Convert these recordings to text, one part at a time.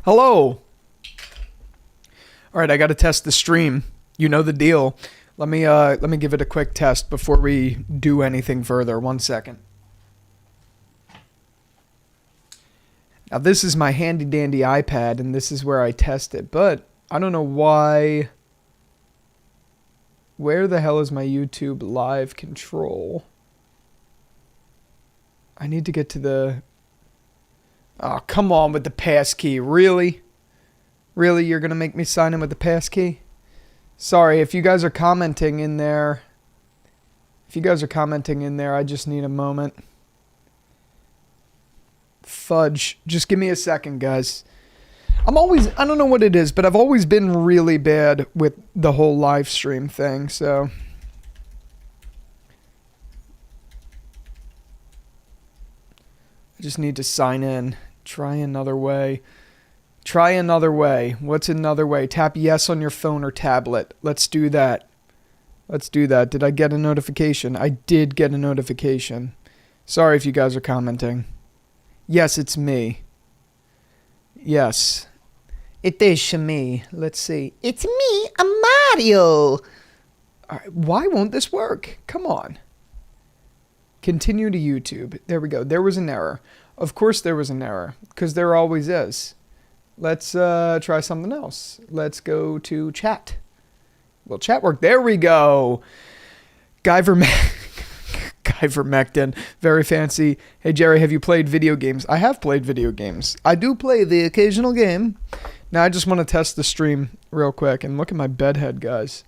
Hello. All right, I got to test the stream. You know the deal. Let me give it a quick test before we do anything further. 1 second. Now this is my handy dandy iPad and this is where I test it, but I don't know why. Where the hell is my YouTube live control? I need to get to the... Oh, come on with the passkey. Really? Really, you're going to make me sign in with the passkey? Sorry, if you guys are commenting in there... I just need a moment. Fudge. Just give me a second, guys. I don't know what it is, but I've always been really bad with the whole live stream thing, so... I just need to sign in. Try another way. What's another way? Tap yes on your phone or tablet. Let's do that. Did I get a notification? I did get a notification. Sorry if you guys are commenting. Yes, it's me. Yes. It is me. Let's see. It's me, a Mario. All right, why won't this work? Come on. Continue to YouTube. There we go. There was an error. Of course there was an error, because there always is. Let's try something else. Let's go to chat. Well, chat work. There we go. Guyvermectin. Very fancy. Hey, Jerry, have you played video games? I have played video games. I do play the occasional game. Now, I just want to test the stream real quick. And look at my bedhead, guys.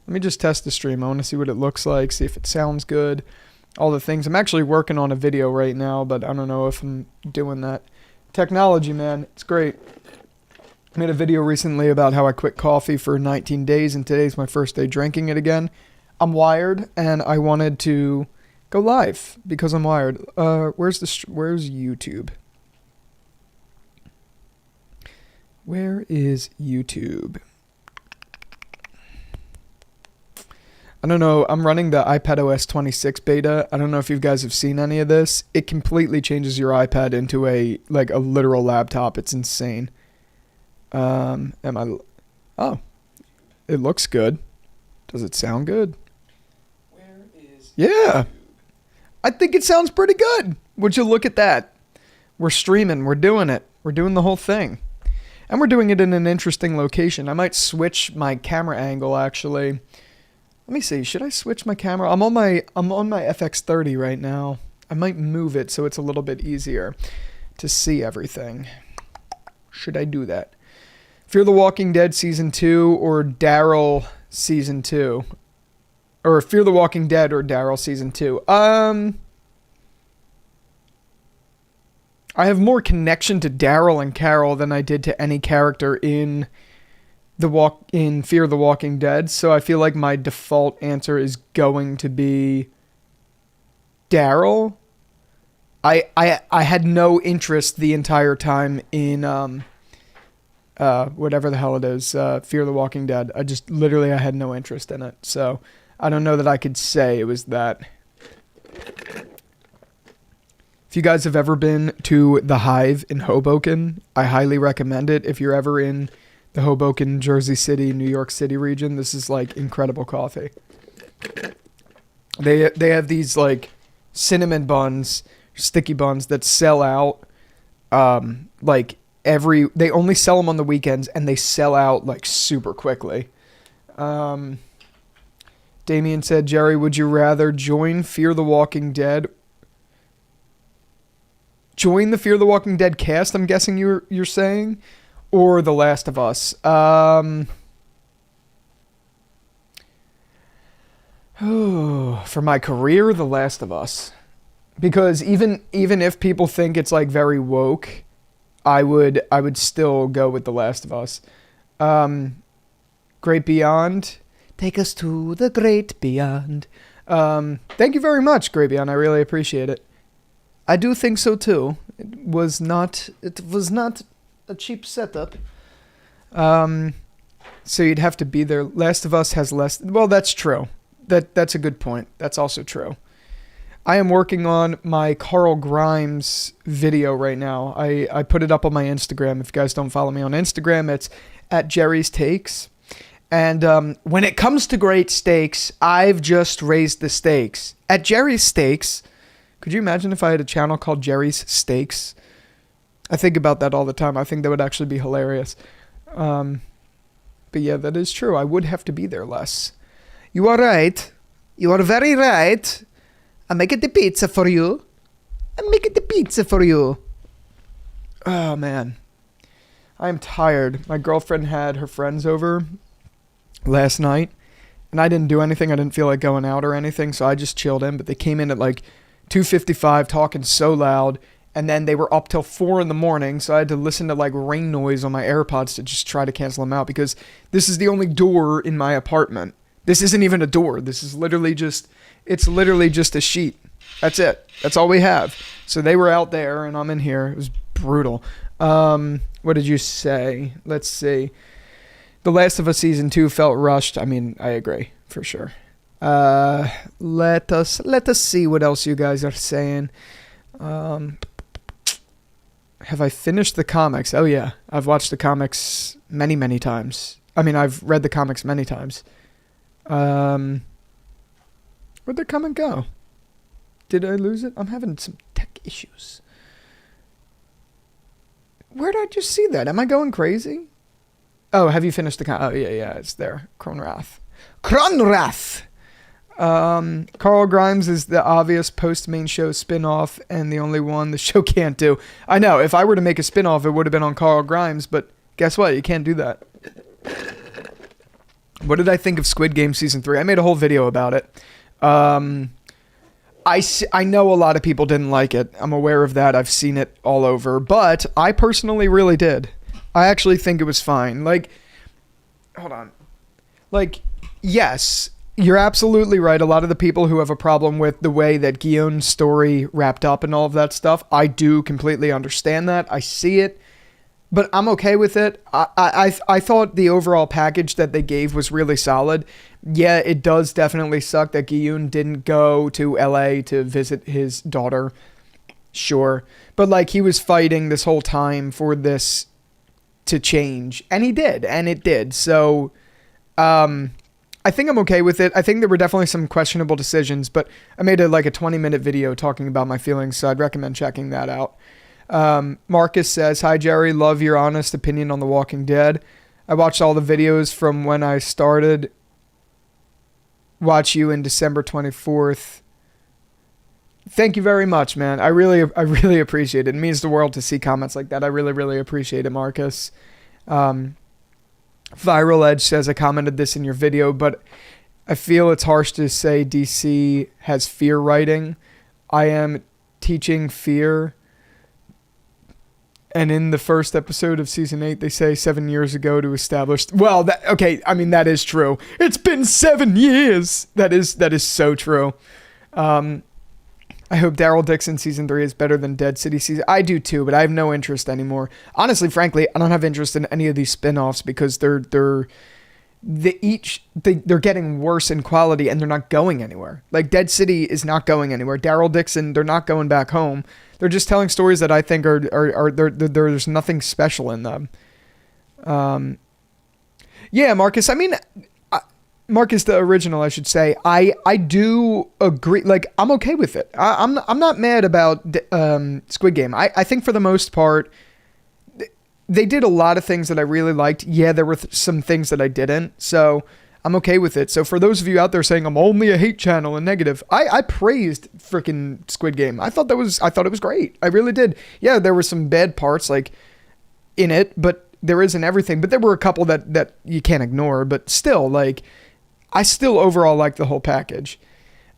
Let me just test the stream. I want to see what it looks like, see if it sounds good. All the things. I'm actually working on a video right now, but I don't know if I'm doing that. Technology, man. It's great. I made a video recently about how I quit coffee for 19 days, and today's my first day drinking it again. I'm wired, and I wanted to go live because I'm wired. Where's YouTube? Where is YouTube? I don't know. I'm running the iPadOS 26 beta. I don't know if you guys have seen any of this. It completely changes your iPad into a literal laptop. It's insane. Oh, it looks good. Does it sound good? Where is... Yeah. I think it sounds pretty good. Would you look at that? We're streaming. We're doing it. We're doing the whole thing. And we're doing it in an interesting location. I might switch my camera angle, actually. Let me see. Should I switch my camera? I'm on my FX30 right now. I might move it so it's a little bit easier to see everything. Should I do that? Fear the Walking Dead Season 2 or Daryl Season 2? Or Fear the Walking Dead or Daryl Season 2? I have more connection to Daryl and Carol than I did to any character in Fear the Walking Dead, so I feel like my default answer is going to be Daryl. I had no interest the entire time in whatever the hell it is, Fear the Walking Dead. I had no interest in it, so I don't know that I could say it was that. If you guys have ever been to the Hive in Hoboken, I highly recommend it. If you're ever in the Hoboken, Jersey City, New York City region, this is like incredible coffee. They have these like cinnamon buns, sticky buns that sell out they only sell them on the weekends and they sell out like super quickly. Damien said, Jerry, would you rather join Fear the Walking Dead? Join the Fear the Walking Dead cast, I'm guessing you're saying? Or The Last of Us? For my career, The Last of Us. Because even if people think it's like very woke, I would still go with The Last of Us. Great Beyond. Take us to the great beyond. Thank you very much, Great Beyond. I really appreciate it. I do think so too. It was not a cheap setup. So you'd have to be there. Last of Us has less. Well, that's true. That's a good point. That's also true. I am working on my Carl Grimes video right now. I put it up on my Instagram. If you guys don't follow me on Instagram, it's at Jerry's Takes. And when it comes to great steaks, I've just raised the stakes. At Jerry's Steaks, could you imagine if I had a channel called Jerry's Steaks? I think about that all the time. I think that would actually be hilarious. But yeah, that is true. I would have to be there less. You are right. You are very right. I'm making the pizza for you. Oh, man. I am tired. My girlfriend had her friends over last night, and I didn't do anything. I didn't feel like going out or anything, so I just chilled in. But they came in at like 2:55 talking so loud, and then they were up till 4 in the morning, so I had to listen to like rain noise on my AirPods to just try to cancel them out, because this is the only door in my apartment. This isn't even a door. This is literally just... It's literally just a sheet. That's it. That's all we have. So they were out there and I'm in here. It was brutal. What did you say? Let's see. The Last of Us Season 2 felt rushed. I mean, I agree for sure. Let us see what else you guys are saying. Have I finished the comics? Oh yeah. I've watched the comics many, many times. I mean, I've read the comics many times. Where'd the comment go? Did I lose it? I'm having some tech issues. Where did I just see that? Am I going crazy? Oh, have you finished the comment? Oh, yeah, it's there. Kronrath. Carl Grimes is the obvious post-main show spin-off and the only one the show can't do. I know. If I were to make a spin-off, it would have been on Carl Grimes, but guess what? You can't do that. What did I think of Squid Game Season 3? I made a whole video about it. I know a lot of people didn't like it. I'm aware of that. I've seen it all over. But I personally really did. I actually think it was fine. Like, hold on. Like, yes, you're absolutely right. A lot of the people who have a problem with the way that Guillaume's story wrapped up and all of that stuff, I do completely understand that. I see it. But I'm okay with it. I thought the overall package that they gave was really solid. Yeah, it does definitely suck that Guillaume didn't go to LA to visit his daughter. Sure. But like, he was fighting this whole time for this to change. And he did. And it did. So I think I'm okay with it. I think there were definitely some questionable decisions. But I made a 20-minute video talking about my feelings. So I'd recommend checking that out. Marcus says, "Hi Jerry, love your honest opinion on The Walking Dead. I watched all the videos from when I started. Watch you in December 24th. Thank you very much, man. I really appreciate it. It means the world to see comments like that. I really appreciate it, Marcus. Viral Edge says, I commented this in your video, but I feel it's harsh to say DC has fear writing. I am teaching fear. And in the first episode of season 8, they say 7 years ago to establish... Well, that is true. It's been 7 years. That is so true. I hope Daryl Dixon season 3 is better than Dead City season. I do too, but I have no interest anymore. Honestly, frankly, I don't have interest in any of these spin-offs because they're getting worse in quality and they're not going anywhere. Like Dead City is not going anywhere. Daryl Dixon, they're not going back home. They're just telling stories that I think there's nothing special in them. Yeah, Marcus. I mean, Marcus, the original, I should say. I do agree. Like, I'm okay with it. I'm not mad about Squid Game. I think for the most part, they did a lot of things that I really liked. Yeah, there were some things that I didn't. So I'm okay with it. So for those of you out there saying I'm only a hate channel and negative, I praised freaking Squid Game. I thought it was great. I really did. Yeah, there were some bad parts like in it, but there isn't everything. But there were a couple that you can't ignore. But still, like, I still overall like the whole package.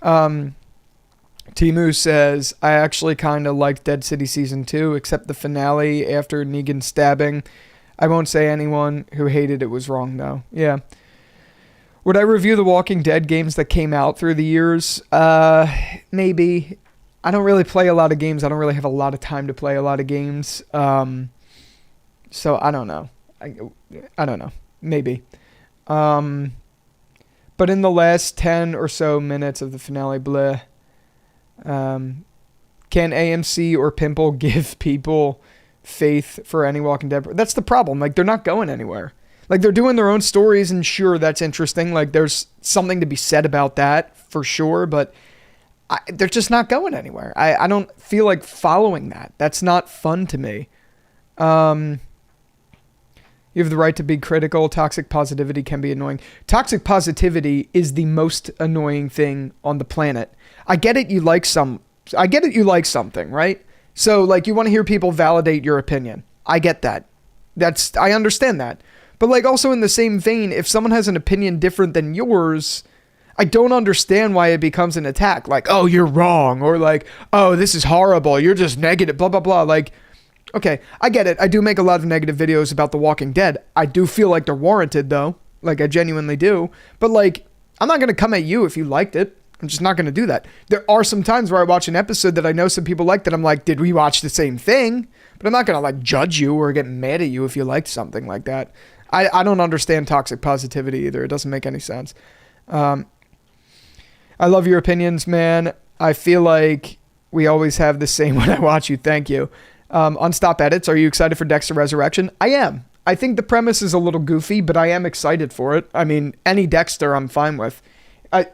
Timu says, I actually kind of liked Dead City Season 2, except the finale after Negan's stabbing. I won't say anyone who hated it was wrong, though. Yeah. Would I review the Walking Dead games that came out through the years? Maybe. I don't really play a lot of games. I don't really have a lot of time to play a lot of games. So I don't know. I don't know. Maybe. But in the last 10 or so minutes of the finale, bleh. Um, can AMC or Pimple give people faith for any Walking Dead? That's the problem. Like, they're not going anywhere. Like, they're doing their own stories, and sure, that's interesting. Like, there's something to be said about that, for sure, but they're just not going anywhere. I don't feel like following that. That's not fun to me. You have the right to be critical. Toxic positivity can be annoying. Toxic positivity is the most annoying thing on the planet. I get it. You like something, right? So, like, you want to hear people validate your opinion. I get that. I understand that. But, like, also in the same vein, if someone has an opinion different than yours, I don't understand why it becomes an attack. Like, oh, you're wrong. Or like, oh, this is horrible. You're just negative, blah, blah, blah. Like, okay, I get it. I do make a lot of negative videos about The Walking Dead. I do feel like they're warranted, though. Like, I genuinely do. But, like, I'm not going to come at you if you liked it. I'm just not going to do that. There are some times where I watch an episode that I know some people like that I'm like, did we watch the same thing? But I'm not going to, like, judge you or get mad at you if you liked something like that. I don't understand toxic positivity either. It doesn't make any sense. I love your opinions, man. I feel like we always have the same when I watch you. Thank you. Unstop Edits, are you excited for Dexter Resurrection? I am. I think the premise is a little goofy, but I am excited for it. I mean, any Dexter I'm fine with.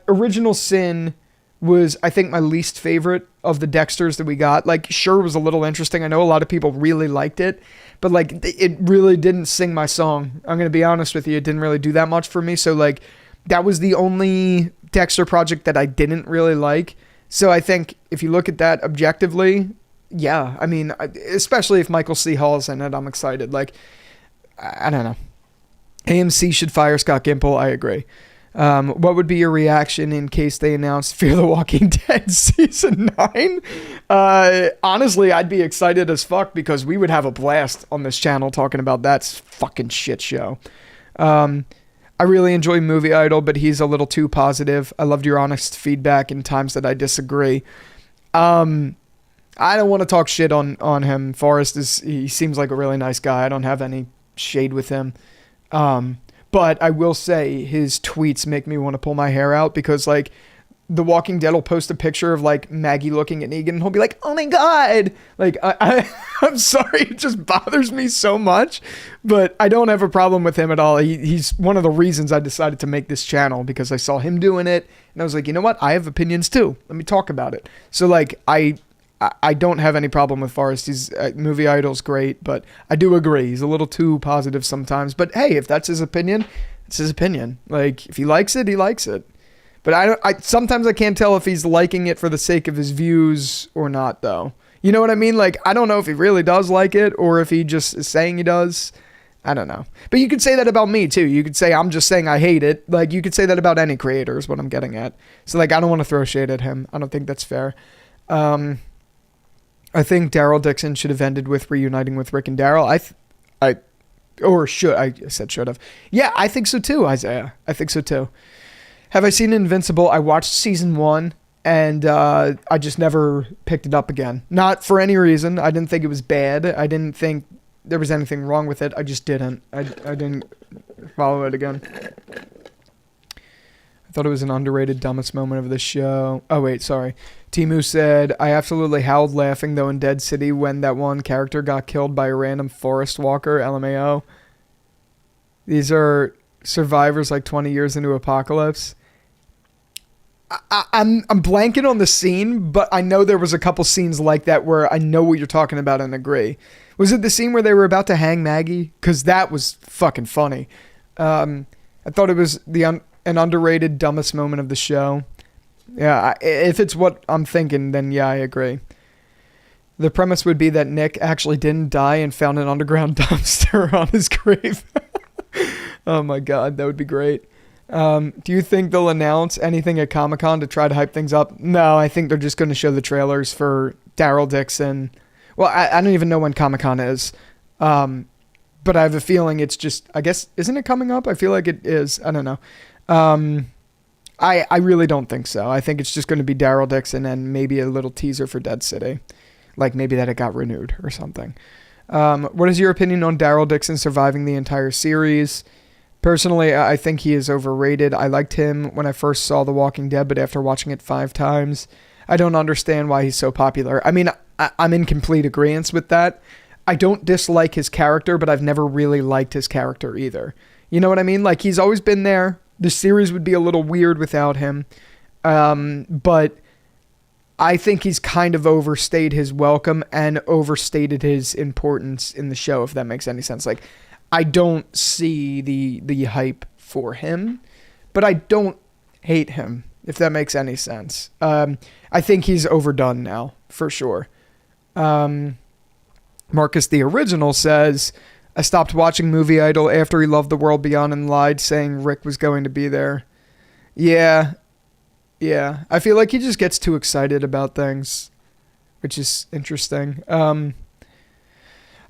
Original Sin was, I think, my least favorite of the Dexters that we got. Like, sure, it was a little interesting. I know a lot of people really liked it, but, like, it really didn't sing my song. I'm going to be honest with you. It didn't really do that much for me. So, like, that was the only Dexter project that I didn't really like. So I think if you look at that objectively, yeah, I mean, especially if Michael C. Hall's in it, I'm excited. Like, I don't know. AMC should fire Scott Gimple. I agree. What would be your reaction in case they announced Fear the Walking Dead season 9? Honestly, I'd be excited as fuck because we would have a blast on this channel talking about that fucking shit show. I really enjoy Movie Idol, but he's a little too positive. I loved your honest feedback in times that I disagree. I don't want to talk shit on him. Forrest he seems like a really nice guy. I don't have any shade with him. But I will say his tweets make me want to pull my hair out because, like, The Walking Dead will post a picture of, like, Maggie looking at Negan and he'll be like, oh my God. Like, I'm sorry. It just bothers me so much, but I don't have a problem with him at all. He's one of the reasons I decided to make this channel because I saw him doing it and I was like, you know what? I have opinions too. Let me talk about it. So, like, I don't have any problem with Forrest. His Movie Idol's great, but I do agree. He's a little too positive sometimes. But hey, if that's his opinion, it's his opinion. Like, if he likes it, he likes it. But sometimes I can't tell if he's liking it for the sake of his views or not, though. You know what I mean? Like, I don't know if he really does like it or if he just is saying he does. I don't know. But you could say that about me, too. You could say I'm just saying I hate it. Like, you could say that about any creator is what I'm getting at. So, like, I don't want to throw shade at him. I don't think that's fair. I think Daryl Dixon should have ended with reuniting with Rick and Daryl. I said should have. Yeah, I think so too, Isaiah. I think so too. Have I seen Invincible? I watched season 1 and I just never picked it up again. Not for any reason. I didn't think it was bad. I didn't think there was anything wrong with it. I just didn't. I didn't follow it again. I thought it was an underrated dumbest moment of the show. Oh, wait, sorry. Timu said, I absolutely howled laughing, though, in Dead City when that one character got killed by a random forest walker, LMAO. These are survivors like 20 years into apocalypse. I'm blanking on the scene, but I know there was a couple scenes like that where I know what you're talking about and agree. Was it the scene where they were about to hang Maggie? Because that was fucking funny. I thought it was an underrated dumbest moment of the show. Yeah, if it's what I'm thinking, then yeah, I agree. The premise would be that Nick actually didn't die and found an underground dumpster on his grave. Oh my God, that would be great. Do you think they'll announce anything at Comic-Con to try to hype things up? No, I think they're just going to show the trailers for Daryl Dixon. Well, I don't even know when Comic-Con is. But I have a feeling it's just, I guess, isn't it coming up? I feel like it is. I don't know. I really don't think so. I think it's just going to be Daryl Dixon and maybe a little teaser for Dead City. Like maybe that it got renewed or something. What is your opinion on Daryl Dixon surviving the entire series? Personally, I think he is overrated. I liked him when I first saw The Walking Dead, but after watching it 5 times, I don't understand why he's so popular. I mean, I'm in complete agreement with that. I don't dislike his character, but I've never really liked his character either. You know what I mean? Like, he's always been there. The series would be a little weird without him. But I think he's kind of overstayed his welcome and overstated his importance in the show, if that makes any sense. Like, I don't see the hype for him, but I don't hate him, if that makes any sense. I think he's overdone now, for sure. Marcus the Original says, I stopped watching Movie Idol after he loved The World Beyond and lied, saying Rick was going to be there. Yeah. I feel like he just gets too excited about things, which is interesting. I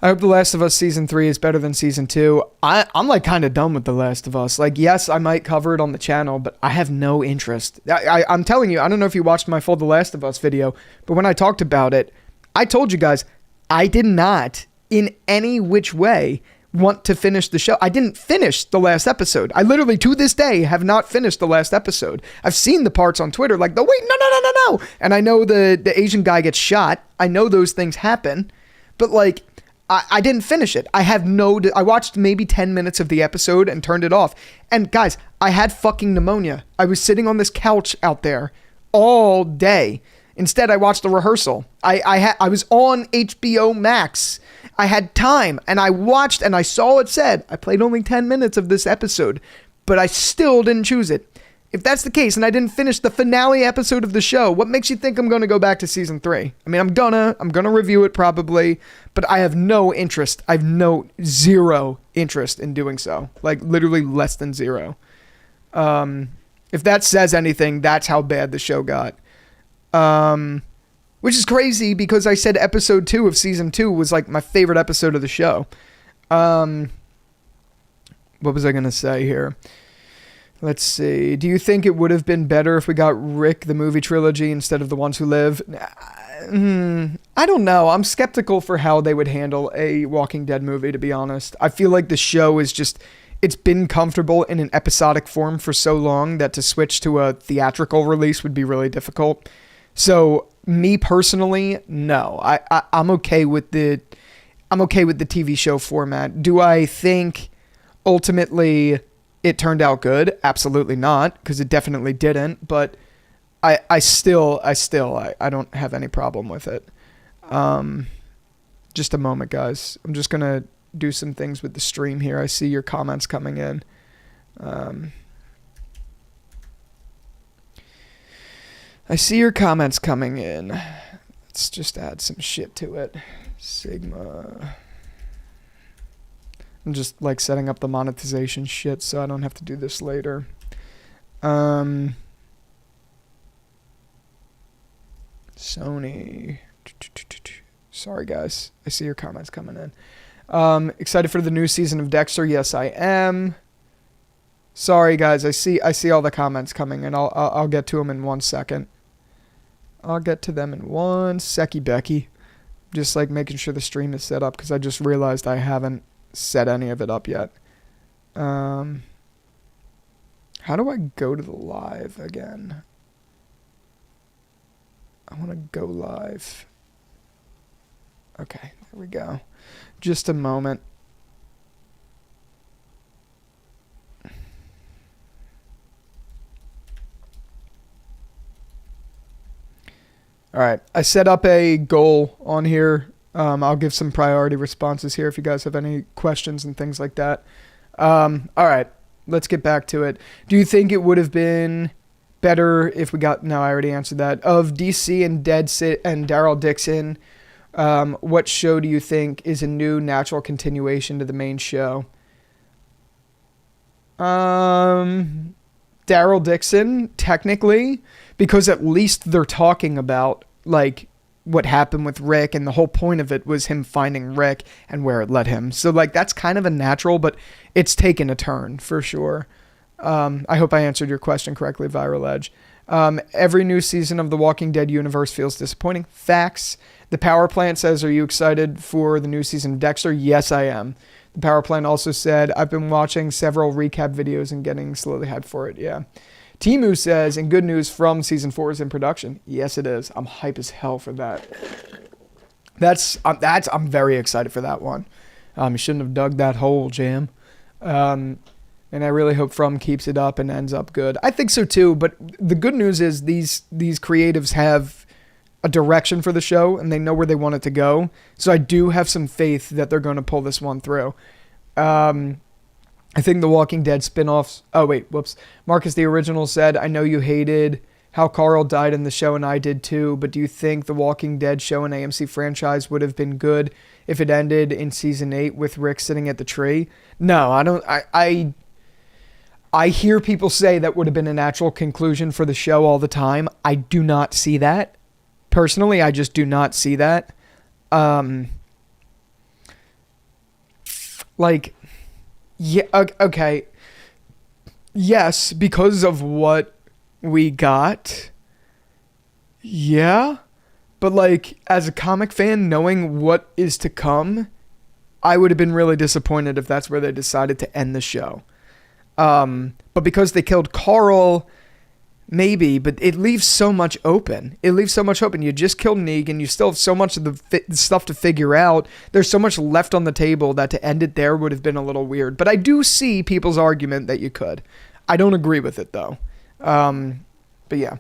hope The Last of Us Season 3 is better than Season 2. I'm like kind of done with The Last of Us. Like, yes, I might cover it on the channel, but I have no interest. I'm telling you, I don't know if you watched my full The Last of Us video, but when I talked about it, I told you guys, I did not, in any which way, want to finish the show. I didn't finish the last episode. I literally, to this day, have not finished the last episode. I've seen the parts on Twitter, like, wait, no. And I know the Asian guy gets shot. I know those things happen. But, like, I didn't finish it. I watched maybe 10 minutes of the episode and turned it off. And, guys, I had fucking pneumonia. I was sitting on this couch out there all day. Instead, I watched the rehearsal. I was on HBO Max. I had time, and I watched, and I saw it said, I played only 10 minutes of this episode, but I still didn't choose it. If that's the case, and I didn't finish the finale episode of the show, what makes you think I'm going to go back to Season 3? I mean, I'm gonna review it probably, but I have no interest. I have zero interest in doing so. Like, literally less than zero. If that says anything, that's how bad the show got. Which is crazy because I said episode 2 of Season 2 was like my favorite episode of the show. What was I going to say here? Let's see. Do you think it would have been better if we got Rick the movie trilogy instead of The Ones Who Live? I don't know. I'm skeptical for how they would handle a Walking Dead movie, to be honest. I feel like the show is just, it's been comfortable in an episodic form for so long that to switch to a theatrical release would be really difficult. So me personally, no. I'm okay with the TV show format. Do I think ultimately it turned out good? Absolutely not, because it definitely didn't. But I don't have any problem with it. Just a moment, guys. I'm just gonna do some things with the stream here. I see your comments coming in. Let's just add some shit to it. Sigma. I'm just like setting up the monetization shit so I don't have to do this later. Sony. Sorry, guys. I see your comments coming in. Excited for the new season of Dexter? Yes, I am. Sorry, guys. I see all the comments coming in. I'll get to them in 1 second. I'll get to them in 1 secky, Becky. Just like making sure the stream is set up because I just realized I haven't set any of it up yet. How do I go to the live again? I want to go live. Okay, there we go. Just a moment. All right, I set up a goal on here. I'll give some priority responses here if you guys have any questions and things like that. All right, let's get back to it. Do you think it would have been better if we got... No, I already answered that. Of DC and Dead Sit and Daryl Dixon, what show do you think is a new natural continuation to the main show? Daryl Dixon, technically, because at least they're talking about like what happened with Rick, and the whole point of it was him finding Rick and where it led him. So like that's kind of a natural, but it's taken a turn for sure. I hope I answered your question correctly, Viral Edge. Every new season of the Walking Dead universe feels disappointing. Facts. The Power Plant says, are you excited for the new season of Dexter? Yes, I am. The Power Plant also said, I've been watching several recap videos and getting slowly hyped for it. Yeah. Timu says, and good news from season 4 is in production. Yes, it is. I'm hype as hell for that. I'm very excited for that one. You shouldn't have dug that hole, Jam. And I really hope From keeps it up and ends up good. I think so too, but the good news is these creatives have a direction for the show and they know where they want it to go. So I do have some faith that they're going to pull this one through. I think the Walking Dead spinoffs. Oh, wait, whoops. Marcus the Original said, I know you hated how Carl died in the show, and I did too, but do you think the Walking Dead show and AMC franchise would have been good if it ended in season 8 with Rick sitting at the tree? No, I don't. I hear people say that would have been a natural conclusion for the show all the time. I do not see that. Personally, I just do not see that. Yeah, okay. Yes, because of what we got. Yeah. But like, as a comic fan, knowing what is to come, I would have been really disappointed if that's where they decided to end the show. But because they killed Carl, maybe, but it leaves so much open. You just killed Negan. You still have so much of the stuff to figure out. There's so much left on the table that to end it there would have been a little weird. But I do see people's argument that you could. I don't agree with it, though. But yeah.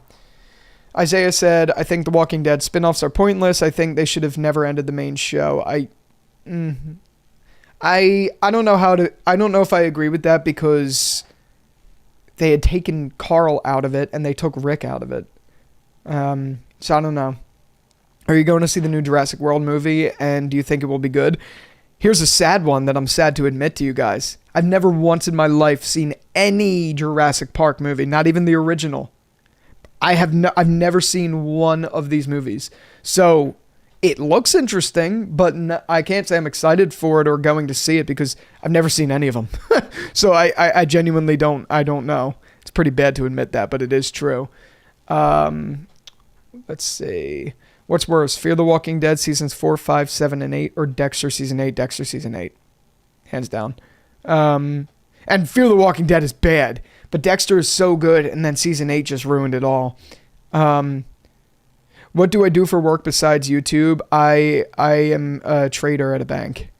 Isaiah said, I think the Walking Dead spinoffs are pointless. I think they should have never ended the main show. I don't know if I agree with that because they had taken Carl out of it and they took Rick out of it. So I don't know. Are you going to see the new Jurassic World movie and do you think it will be good? Here's a sad one that I'm sad to admit to you guys. I've never once in my life seen any Jurassic Park movie, not even the original. I've never seen one of these movies. So it looks interesting, but I can't say I'm excited for it or going to see it because I've never seen any of them. So I genuinely don't know. It's pretty bad to admit that, but it is true. Let's see. What's worse, Fear the Walking Dead seasons 4, 5, 7, and 8, or Dexter season 8? Dexter season 8. Hands down. And Fear the Walking Dead is bad, but Dexter is so good, and then season 8 just ruined it all. What do I do for work besides YouTube? I am a trader at a bank.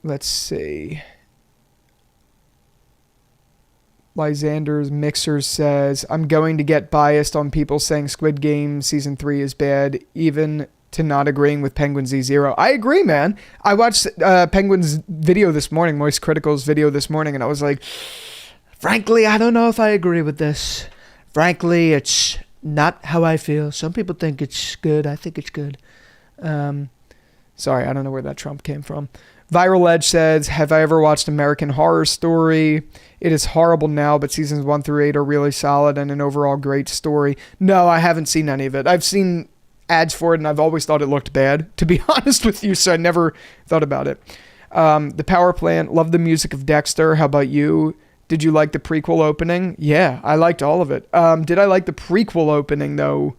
Let's see. Lysander's Mixer says, I'm going to get biased on people saying Squid Game Season 3 is bad, even to not agreeing with Penguin Z0. I agree, man. I watched Penguin's video this morning, Moist Critical's video this morning, and I was like, frankly, I don't know if I agree with this. Frankly, it's not how I feel. Some people think it's good. I think it's good. Sorry, I don't know where that Trump came from. Viral Edge says, have I ever watched American Horror Story? It is horrible now, but seasons 1 through 8 are really solid and an overall great story. No, I haven't seen any of it. I've seen ads for it, and I've always thought it looked bad, to be honest with you, so I never thought about it. The Power Plant, love the music of Dexter. How about you? Did you like the prequel opening? Yeah, I liked all of it. Did I like the prequel opening, though?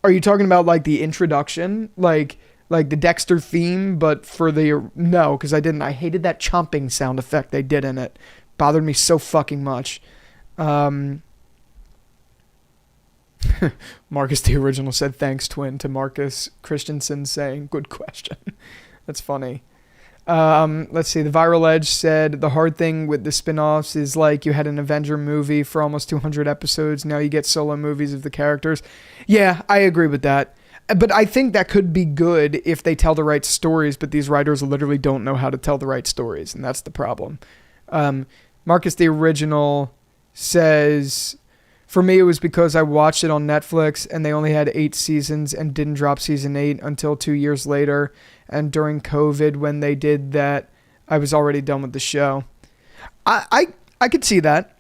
Are you talking about, like, the introduction? Like the Dexter theme, but for the... No, because I didn't. I hated that chomping sound effect they did in it. Bothered me so fucking much. Marcus the Original said, thanks, twin, to Marcus Christensen saying, good question. That's funny. Let's see. The Viral Edge said, the hard thing with the spin-offs is like you had an Avenger movie for almost 200 episodes. Now you get solo movies of the characters. Yeah, I agree with that. But I think that could be good if they tell the right stories, but these writers literally don't know how to tell the right stories, and that's the problem. Marcus the Original says, for me it was because I watched it on Netflix and they only had 8 seasons and didn't drop season 8 until 2 years later, and during COVID when they did that, I was already done with the show. I could see that.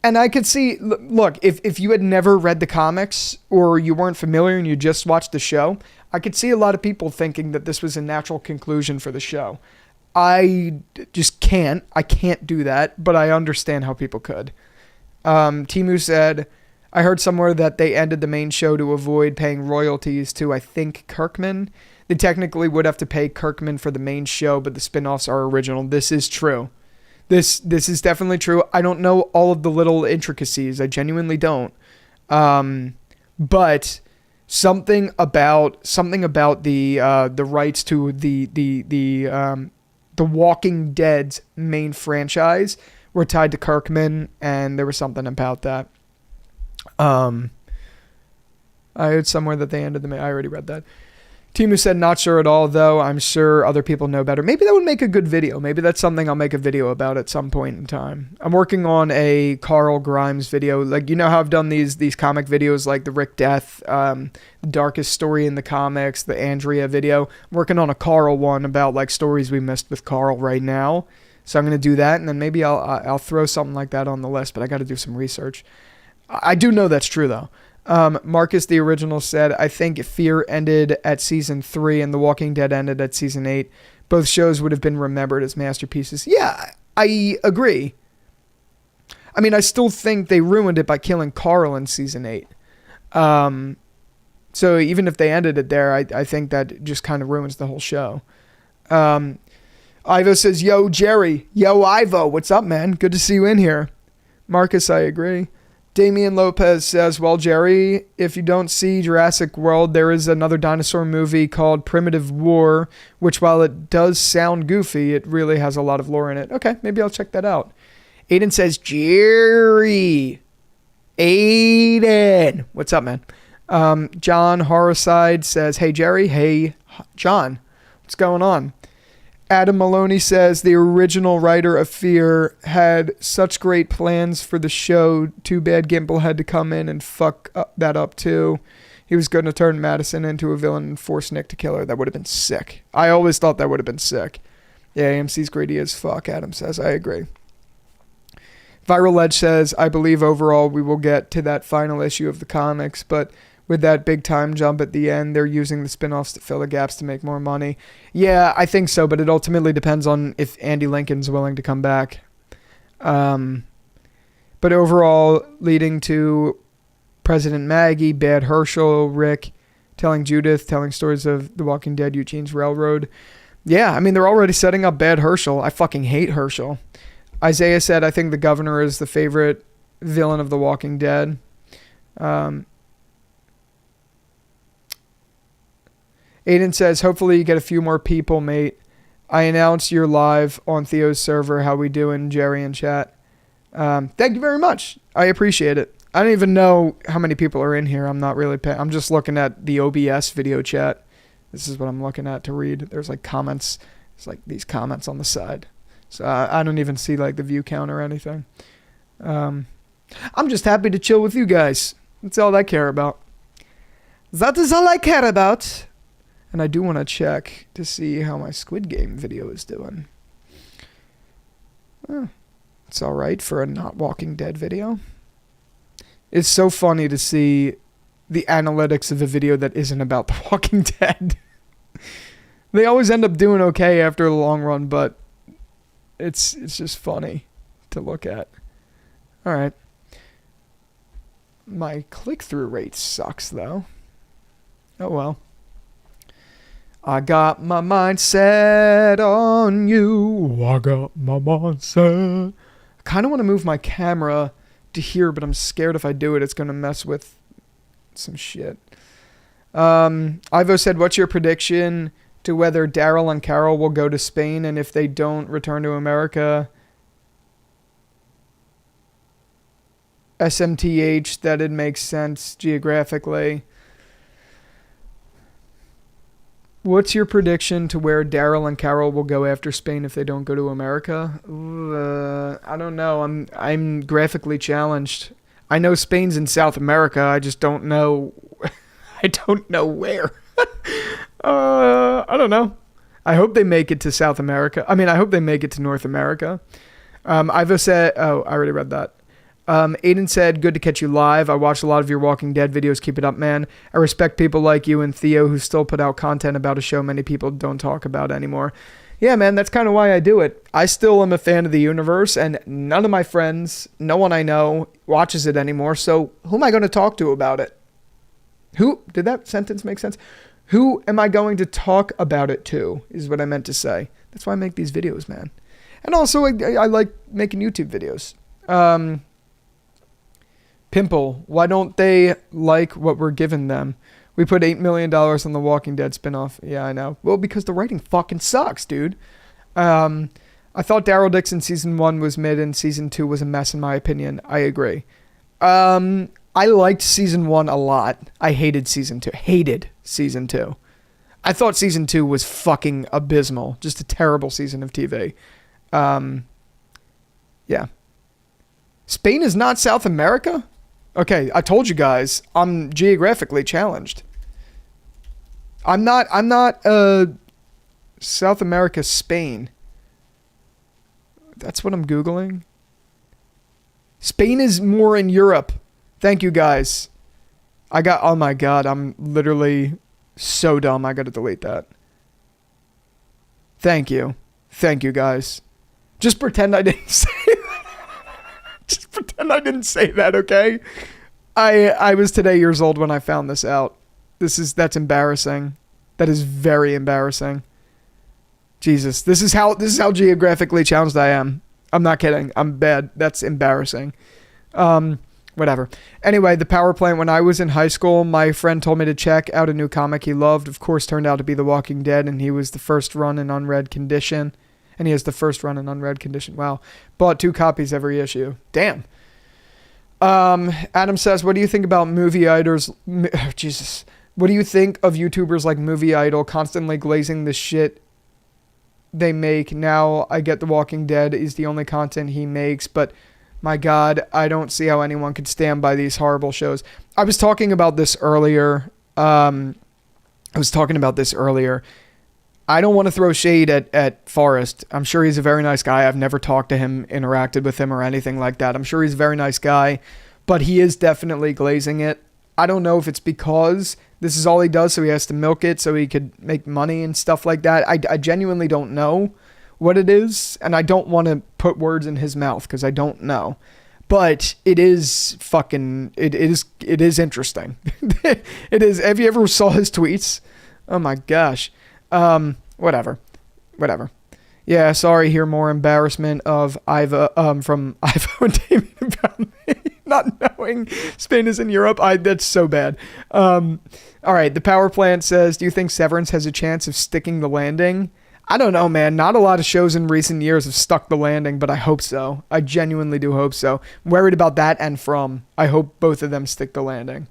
And I could see, look, if you had never read the comics or you weren't familiar and you just watched the show, I could see a lot of people thinking that this was a natural conclusion for the show. I just can't. I can't do that, but I understand how people could. Timu said, I heard somewhere that they ended the main show to avoid paying royalties to, I think, Kirkman. They technically would have to pay Kirkman for the main show, but the spin-offs are original. This is true. This is definitely true. I don't know all of the little intricacies. I genuinely don't. But something about the rights to the Walking Dead's main franchise were tied to Kirkman, and there was something about that. I heard somewhere that they ended I already read that. Timu said, not sure at all, though. I'm sure other people know better. Maybe that would make a good video. Maybe that's something I'll make a video about at some point in time. I'm working on a Carl Grimes video. Like, you know how I've done these comic videos like the Rick Death, the darkest story in the comics, the Andrea video. I'm working on a Carl one about like stories we missed with Carl right now. So I'm going to do that, and then maybe I'll throw something like that on the list, but I got to do some research. I do know that's true, though. Marcus, the original, said, I think Fear ended at season 3 and The Walking Dead ended at season 8. Both shows would have been remembered as masterpieces. Yeah, I agree. I mean, I still think they ruined it by killing Carl in season 8. So even if they ended it there, I think that just kind of ruins the whole show. Ivo says, yo, Jerry. Yo, Ivo. What's up, man? Good to see you in here. Marcus, I agree. Damian Lopez says, well, Jerry, if you don't see Jurassic World, there is another dinosaur movie called Primitive War, which while it does sound goofy, it really has a lot of lore in it. Okay, maybe I'll check that out. Aiden says, Jerry. Aiden. What's up, man? John Horrorcide says, hey, Jerry. Hey, John. What's going on? Adam Maloney says the original writer of Fear had such great plans for the show. Too bad Gimple had to come in and fuck that up too. He was going to turn Madison into a villain and force Nick to kill her. That would have been sick. I always thought that would have been sick. Yeah, AMC's greedy as fuck, Adam says. I agree. Viral Ledge says, I believe overall we will get to that final issue of the comics, but with that big time jump at the end, they're using the spin-offs to fill the gaps to make more money. Yeah, I think so, but it ultimately depends on if Andy Lincoln's willing to come back. But overall, leading to President Maggie, Bad Herschel, Rick, telling Judith, telling stories of The Walking Dead, Eugene's Railroad. Yeah, I mean, they're already setting up Bad Herschel. I fucking hate Herschel. Isaiah said, I think the governor is the favorite villain of The Walking Dead. Aiden says, hopefully you get a few more people, mate. I announced you're live on Theo's server. How we doing, Jerry in chat? Thank you very much. I appreciate it. I don't even know how many people are in here. I'm not really I'm just looking at the OBS video chat. This is what I'm looking at to read. There's like comments. It's like these comments on the side. So I don't even see like the view count or anything. I'm just happy to chill with you guys. That's all I care about. That is all I care about. And I do want to check to see how my Squid Game video is doing. It's all right for a not Walking Dead video. It's so funny to see the analytics of a video that isn't about The Walking Dead. They always end up doing okay after the long run, but it's just funny to look at. All right. My click-through rate sucks, though. Oh, well. I got my mind set on you. I got my mind set. I kind of want to move my camera to here, but I'm scared if I do it, it's going to mess with some shit. Ivo said, what's your prediction to whether Daryl and Carol will go to Spain, and if they don't return to America, SMTH, that it makes sense geographically. What's your prediction to where Daryl and Carol will go after Spain if they don't go to America? I don't know. I'm graphically challenged. I know Spain's in South America. I just don't know. I don't know where. I don't know. I hope they make it to South America. I mean, I hope they make it to North America. Ivo said, oh, I already read that. Aiden said, good to catch you live. I watched a lot of your Walking Dead videos. Keep it up, man. I respect people like you and Theo who still put out content about a show many people don't talk about anymore. Yeah, man, that's kind of why I do it. I still am a fan of the universe, and none of my friends, no one I know, watches it anymore. So who am I going to talk to about it? Who, did that sentence make sense? Who am I going to talk about it to, is what I meant to say. That's why I make these videos, man. And also, I like making YouTube videos. Pimple, why don't they like what we're giving them? We put $8 million on the Walking Dead spinoff. Yeah, I know. Well, because the writing fucking sucks, dude. I thought Daryl Dixon season 1 was mid and season 2 was a mess in my opinion. I agree. I liked season 1 a lot. I hated season 2. Hated season 2. I thought season 2 was fucking abysmal. Just a terrible season of TV. Yeah. Spain is not South America? Okay, I told you guys, I'm geographically challenged. I'm not South America, Spain. That's what I'm Googling. Spain is more in Europe. Thank you, guys. Oh my God, I'm literally so dumb. I gotta delete that. Thank you. Thank you, guys. Just pretend I didn't say that. Just pretend I didn't say that, okay? I was today years old when I found this out. That's embarrassing. That is very embarrassing. Jesus, this is how geographically challenged I am. I'm not kidding. I'm bad. That's embarrassing. Whatever. Anyway, the power plant. When I was in high school, my friend told me to check out a new comic he loved. Of course, turned out to be The Walking Dead, and he was the first run in unread condition. And he has the first run in unread condition. Wow. Bought 2 copies every issue. Damn. Adam says, what do you think about movie idols? Jesus. What do you think of YouTubers like Movie Idol constantly glazing the shit they make? Now I get The Walking Dead is the only content he makes, but my God, I don't see how anyone could stand by these horrible shows. I was talking about this earlier. I don't want to throw shade at Forrest. I'm sure he's a very nice guy. I've never talked to him, interacted with him or anything like that. I'm sure he's a very nice guy, but he is definitely glazing it. I don't know if it's because this is all he does, so he has to milk it so he could make money and stuff like that. I genuinely don't know what it is, and I don't want to put words in his mouth because I don't know. But it is fucking, it is interesting. It is. Have you ever saw his tweets? Oh my gosh. Whatever. Yeah, sorry, hear more embarrassment of Iva, from Ivo and Damien about me not knowing Spain is in Europe. That's so bad. All right, the power plant says, do you think Severance has a chance of sticking the landing? I don't know, man. Not a lot of shows in recent years have stuck the landing, but I hope so. I genuinely do hope so. I'm worried about that and From. I hope both of them stick the landing.